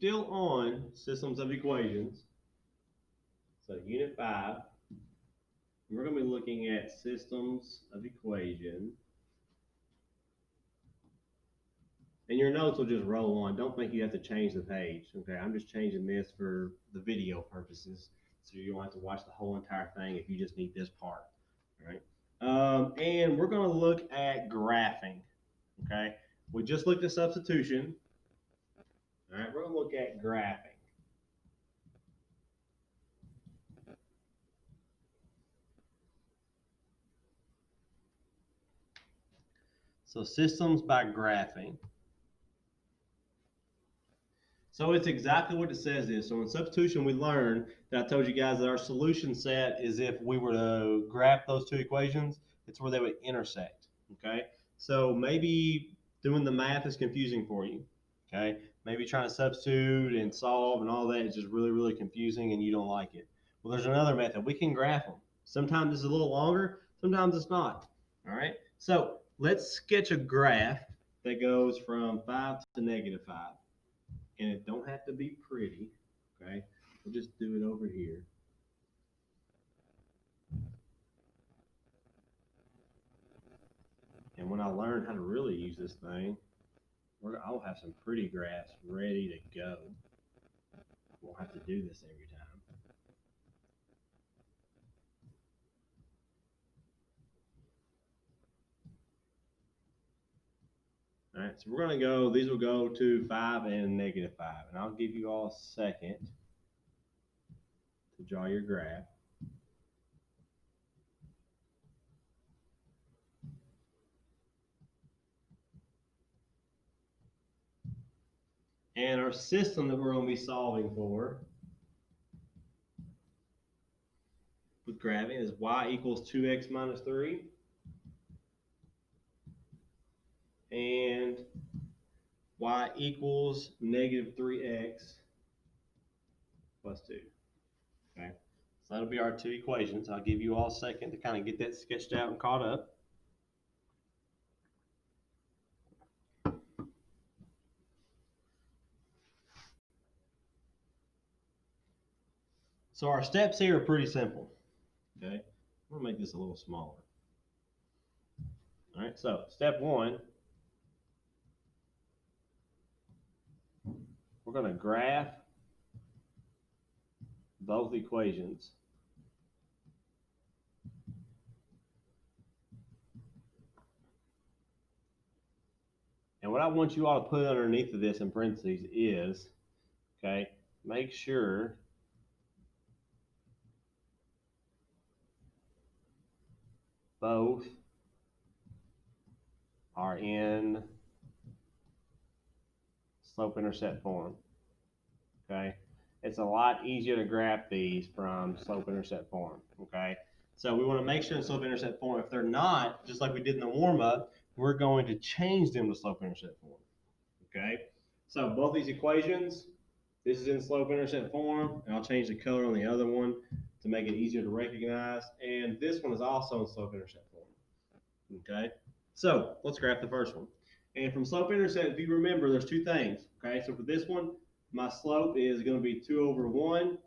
still on systems of equations. So unit 5, we're going to be looking at systems of equation. And your notes will just roll on. Don't think you have to change the page. Okay, I'm just changing this for the video purposes. So you don't have to watch the whole entire thing if you just need this part. All right. And we're going to look at graphing. Okay. We just looked at substitution. All right. We're going to look at graphing. So systems by graphing. So it's exactly what it says is. So in substitution, we learned that I told you guys that our solution set is if we were to graph those two equations, it's where they would intersect. Okay. So maybe doing the math is confusing for you. Okay. Maybe trying to substitute and solve and all that is just really, really confusing and you don't like it. Well, there's another method. We can graph them. Sometimes it's a little longer, sometimes it's not. All right. So let's sketch a graph that goes from 5 to -5. And it don't have to be pretty, okay? We'll just do it over here. And when I learn how to really use this thing, I'll have some pretty graphs ready to go. Won't have to do this every time. All right, so we're going to go, these will go to 5 and -5. And I'll give you all a second to draw your graph. And our system that we're going to be solving for with graphing is y equals 2x minus 3. And y equals -3x plus 2. Okay, so that'll be our two equations. I'll give you all a second to kind of get that sketched out and caught up. So our steps here are pretty simple. Okay, I'm gonna make this a little smaller. All right, so step 1, we're gonna graph both equations. And what I want you all to put underneath of this in parentheses is, okay, make sure both are in slope-intercept form. Okay, it's a lot easier to graph these from slope-intercept form. Okay, so we want to make sure in slope-intercept form. If they're not, just like we did in the warm-up, we're going to change them to slope-intercept form. Okay, so both these equations, this is in slope-intercept form, and I'll change the color on the other one to make it easier to recognize. And this one is also in slope-intercept form. Okay, so let's graph the first one. And from slope-intercept, if you remember, there's two things. Okay, so for this one, my slope is going to be 2 over 1.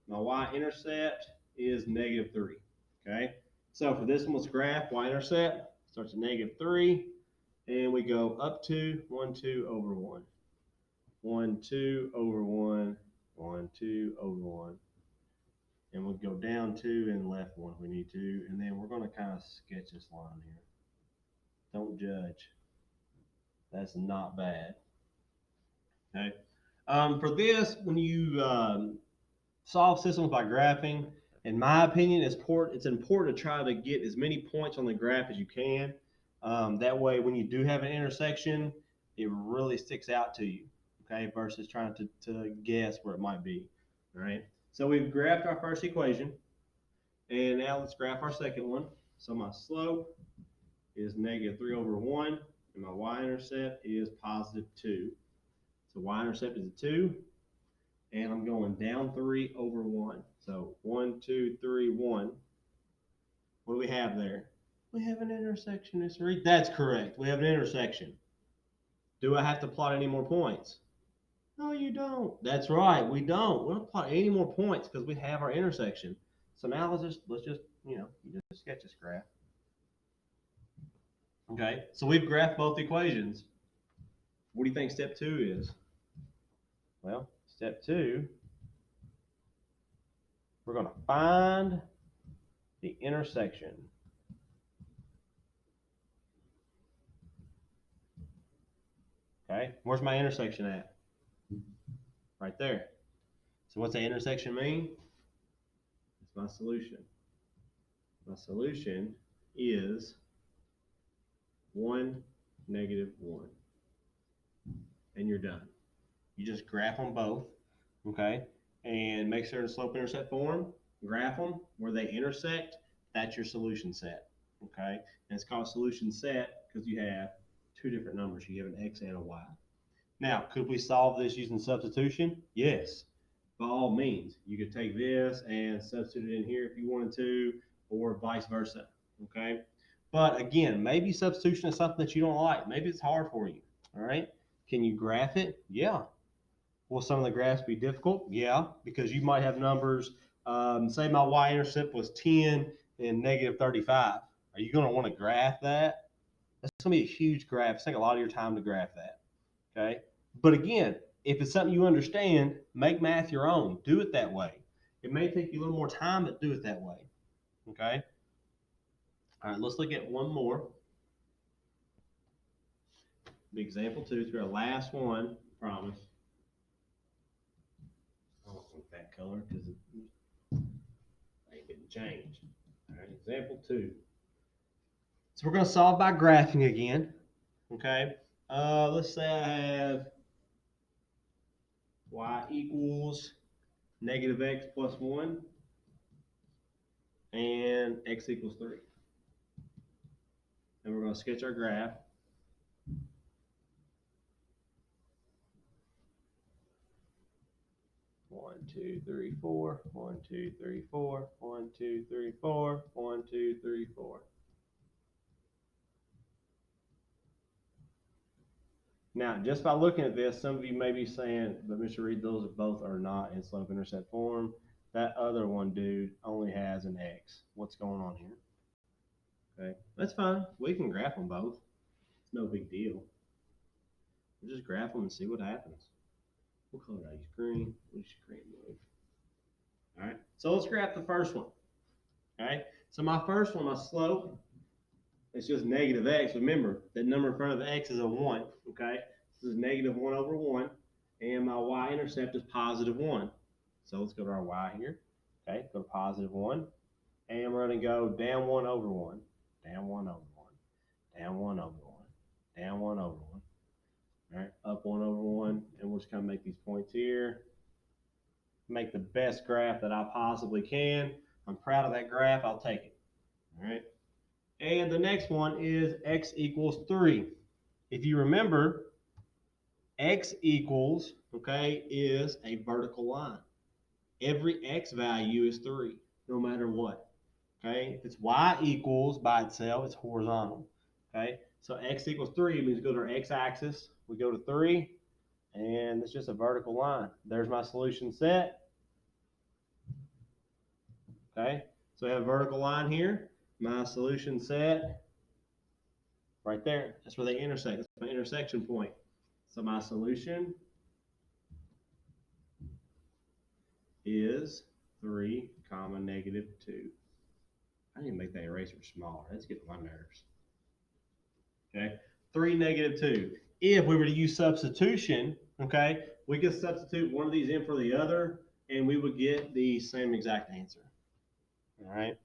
My y-intercept is -3. Okay, so for this one, let's graph y-intercept. Starts at -3, and we go up to 1, 2 over 1. 1, 2 over 1, 1, 2 over 1. And we'll go down 2 and left 1 if we need to. And then we're going to kind of sketch this line here. Don't judge. That's not bad. Okay. For this, when you solve systems by graphing, in my opinion, it's important to try to get as many points on the graph as you can. That way, when you do have an intersection, it really sticks out to you. Okay, versus trying to guess where it might be. All right. So we've graphed our first equation, and now let's graph our second one. So my slope is -3 over 1, and my y-intercept is +2. So y-intercept is a 2, and I'm going down 3 over 1. So 1, 2, 3, 1. What do we have there? We have an intersection, Mr. Reed. That's correct. We have an intersection. Do I have to plot any more points? No, you don't. That's right. We don't. We don't plot any more points because we have our intersection. So now let's just you just sketch this graph. Okay. So we've graphed both equations. What do you think step 2 is? Well, step 2, we're going to find the intersection. Okay. Where's my intersection at? Right there. So what's that intersection mean? It's my solution. My solution is 1, -1. And you're done. You just graph them both, okay? And make sure in slope intercept form, graph them where they intersect. That's your solution set, okay? And it's called solution set because you have two different numbers. You have an x and a y. Now, could we solve this using substitution? Yes, by all means. You could take this and substitute it in here if you wanted to, or vice versa, okay? But again, maybe substitution is something that you don't like. Maybe it's hard for you, all right? Can you graph it? Yeah. Will some of the graphs be difficult? Yeah, because you might have numbers. Say my y-intercept was 10 and -35. Are you going to want to graph that? That's going to be a huge graph. It's take a lot of your time to graph that. Okay. But again, if it's something you understand, make math your own. Do it that way. It may take you a little more time, but do it that way. Okay. All right. Let's look at one more. The example 2 is our last one. Promise. I don't want that color because it ain't getting changed. All right. Example 2. So we're going to solve by graphing again. Okay. Let's say I have y equals -x plus 1 and x equals 3. And we're going to sketch our graph. One, two, three, four. 1, 2, 3, 4. 1, 2, 3, 4. 1, 2, 3, 4. Now, just by looking at this, some of you may be saying, but Mr. Reed, those both are not in slope intercept form. That other one, dude, only has an x. What's going on here? Okay, that's fine. We can graph them both. It's no big deal. We'll just graph them and see what happens. What color did I use? Green. We'll use green move. All right, so let's graph the first one. Okay, so my first one, my slope, it's just -x. Remember, that number in front of the x is a 1, okay? This is -1/1, and my y-intercept is +1. So let's go to our y here, okay? Go to +1, and we're going to go down 1/1, down 1/1, down 1/1, down 1/1, all right? Up 1/1, and we're just going to make these points here. Make the best graph that I possibly can. I'm proud of that graph. I'll take it, all right? And the next one is x equals 3. If you remember, x equals, okay, is a vertical line. Every x value is 3, no matter what. Okay, if it's y equals by itself, it's horizontal. Okay, so x equals 3 means we go to our x-axis, we go to 3, and it's just a vertical line. There's my solution set. Okay, so I have a vertical line here. My solution set right there. That's where they intersect. That's my intersection point. So my solution is 3, -2. I need to make that eraser smaller. That's getting my nerves. Okay, 3, -2. If we were to use substitution, okay, we could substitute one of these in for the other, and we would get the same exact answer. All right.